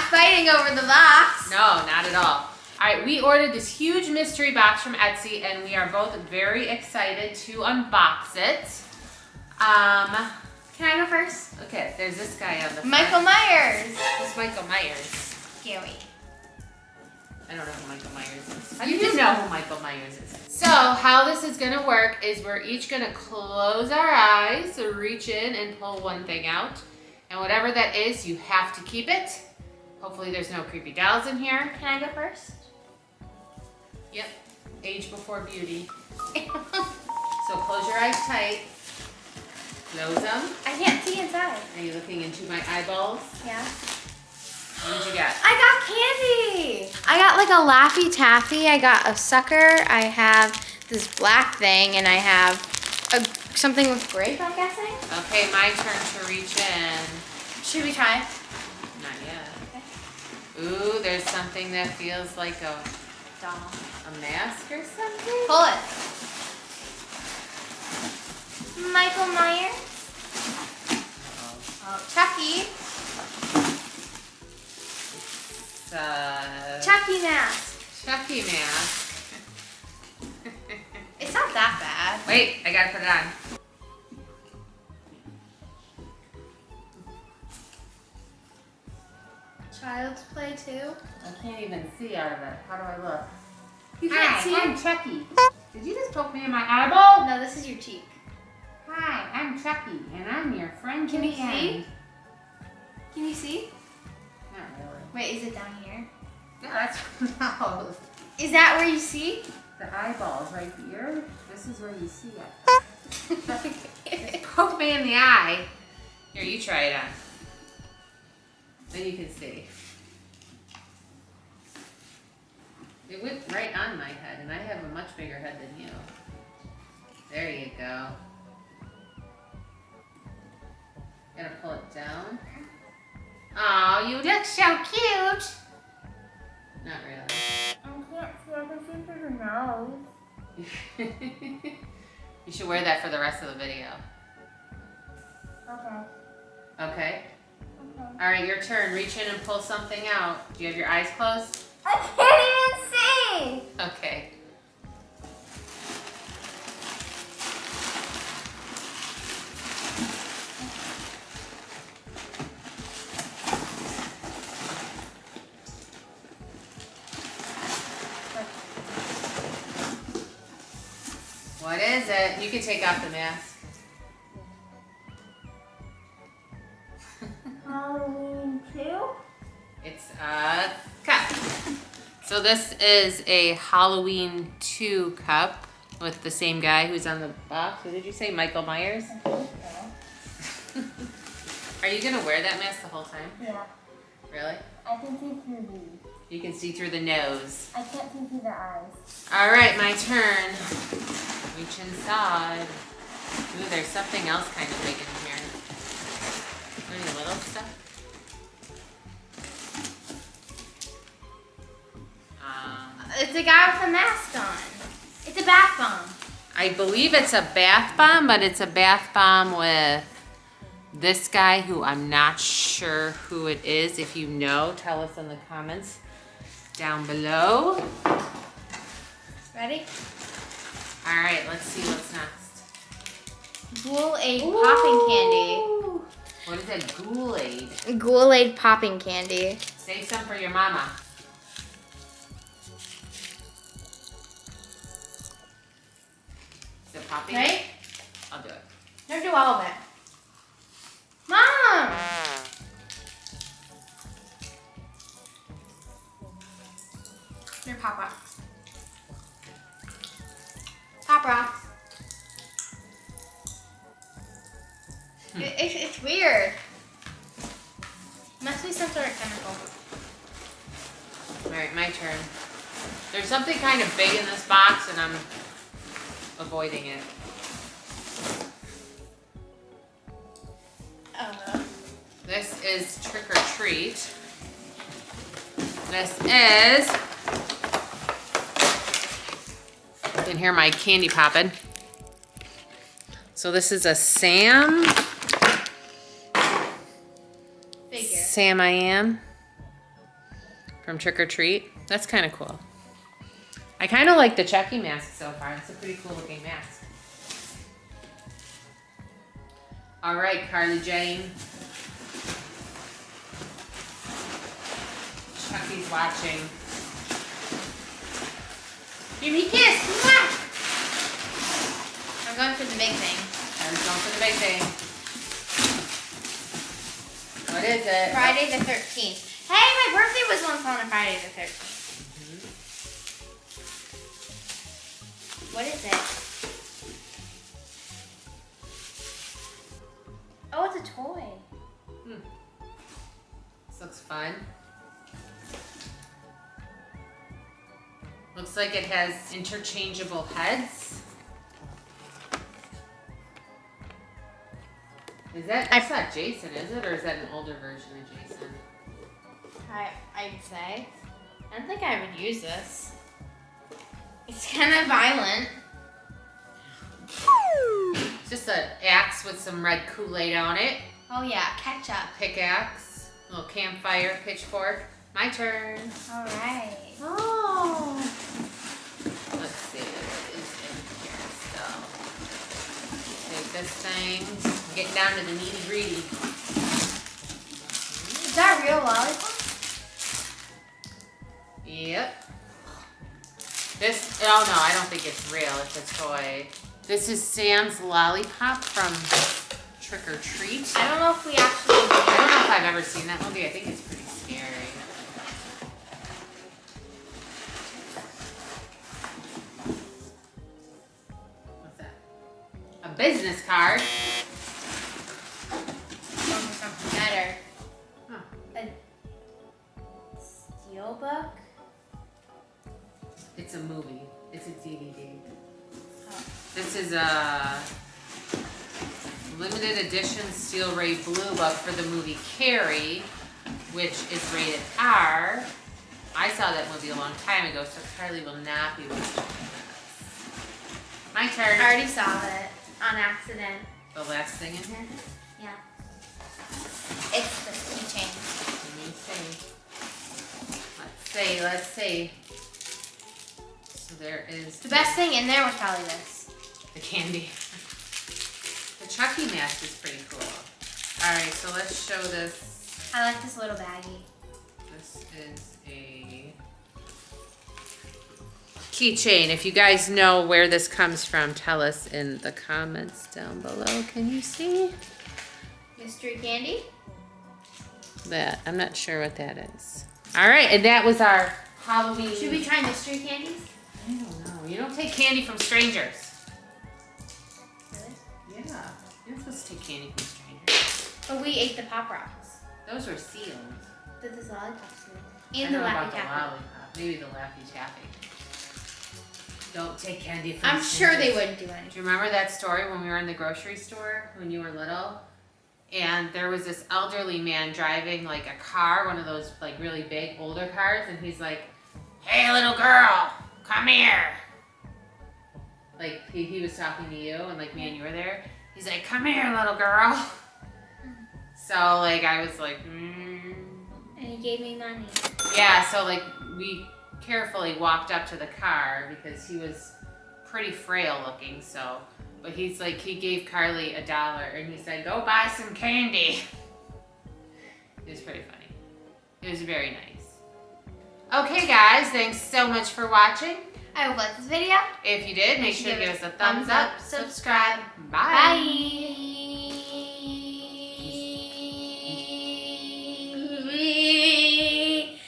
fighting over the box. No, not at all. All right, we ordered this huge mystery box from Etsy, and we are both very excited to unbox it. Can I go first? Okay, there's this guy on the front. Michael Myers. Who's Michael Myers? Scary. I don't know who Michael Myers is. You do know who Michael Myers is. So how this is gonna work is we're each gonna close our eyes, reach in and pull one thing out. And whatever that is, you have to keep it. Hopefully there's no creepy dolls in here. Can I go first? Yep, age before beauty. So close your eyes tight. Close them. I can't see inside. Are you looking into my eyeballs? Yeah. What did you get? I got candy. I got like a Laffy Taffy. I got a sucker. I have this black thing, and I have something with grape, I'm guessing. Okay, my turn to reach in. Should we try? Not yet. Okay. Ooh, there's something that feels like a Doll. A mask or something? Pull it. Michael Myers. Oh, Chucky. Chucky mask. Chucky mask. It's not that bad. Wait, I gotta put it on. Child's Play 2. I can't even see out of it. How do I look? You can't see I'm it? Chucky. Did you just poke me in my eyeball? No, this is your cheek. Hi, I'm Chucky, and I'm your friend. Can to you the end. see? Can you see? Not really. Wait, is it down here? Yeah, that's no. Is that where you see? The eyeballs right here. This is where you see it. Just poke me in the eye. Here, you try it on. Then you can see. It went right on my head, and I have a much bigger head than you. There you go. Gotta pull it down. Oh, you look so cute. Not really. I can't see. I can see through the nose. You should wear that for the rest of the video. Okay. Okay? All right, your turn. Reach in and pull something out. Do you have your eyes closed? I can't even see. Okay. What is it? You can take off the mask. Halloween 2? It's a cup. So this is a Halloween 2 cup with the same guy who's on the box. What did you say, Michael Myers? I think so. Are you gonna wear that mask the whole time? Yeah. Really? I can see through these. You can see through the nose. I can't see through the eyes. All right, my turn. Reach inside. Ooh, there's something else kind of big in here. Any little stuff? It's a guy with a mask on. It's a bath bomb. I believe it's a bath bomb, but it's a bath bomb with this guy who I'm not sure who it is. If you know, tell us in the comments down below. Ready? All right, let's see what's next. Ghoul-Aid popping candy. What is it? Ghoul-Aid. Ghoul-Aid popping candy. Save some for your mama. Is it popping? Right? I'll do it. Don't do all of it. Mom! Here, Pop Rocks. Pop Rocks. It's weird. Must be some sort of chemical. All right, my turn. There's something kind of big in this box, and I'm avoiding it. This is Trick or Treat. This is, you can hear my candy popping. So this is a Sam. Figure. Sam I Am. from Trick or Treat. That's kind of cool. I kind of like the Chucky mask so far. It's a pretty cool looking mask. All right, Carly Jane. Chucky's watching. Give me a kiss. Mwah! I'm going for the big thing. I was going for the big thing. What is it? Friday the 13th. Hey, my birthday was once on a Friday the 13th. What is it? Oh, it's a toy. This looks fun. Looks like it has interchangeable heads. That's not Jason, is it? Or is that an older version of Jason? I'd say. I don't think I would use this. It's kind of violent. It's just an axe with some red Kool-Aid on it. Oh yeah, ketchup. Pickaxe, little campfire, pitchfork. My turn. All right. Oh. Let's see what is in here still. Take this thing. Getting down to the nitty-gritty. Is that real lollipop? Yep. This, oh no, I don't think it's real. It's a toy. This is Sam's lollipop from Trick or Treat. I don't know if we actually I don't know if I've ever seen that movie. I think it's pretty scary. What's that? A business card. Going for something better. Huh. A steelbook? It's a movie. It's a DVD. Oh. This is a limited edition Steel Ray Blue book for the movie Carrie, which is rated R. I saw that movie a long time ago, so Carly will not be watching this. My turn. I already saw it on accident. The last thing in here? Yeah. It's the keychain. Let me see. Let's see. So there is The best thing in there was probably this. the candy. The Chucky mask is pretty cool. Alright, so let's show this. I like this little baggie. This is a keychain. If you guys know where this comes from, tell us in the comments down below. Can you see Mystery candy? that? I'm not sure what that is. Alright, and that was our Halloween. Should we try mystery candies? I don't know. You don't take candy from strangers. Really? Yeah. You're not supposed to take candy from strangers. But we ate the Pop Rocks. Those were sealed. But this lollipops too. I And the know Laffy about the Taffy. lollipop. Maybe the Laffy Taffy. Don't take candy from I'm strangers. sure they wouldn't do Do anything. you remember that story when we were in the grocery store when you were little? And there was this elderly man driving like a car, one of those like really big older cars, and he's like, "Hey little girl, come here." Like he was talking to you and like me and you were there. He's like, "Come here, little girl." So like I was like, And he gave me money. Yeah, so like we carefully walked up to the car because he was pretty frail looking, so, but he's like, he gave Carly $1 and he said, "Go buy some candy." It was pretty funny. It was very nice. Okay guys, thanks so much for watching. I hope you liked this video. If you did, make sure to give us a thumbs up, subscribe. Bye. Bye.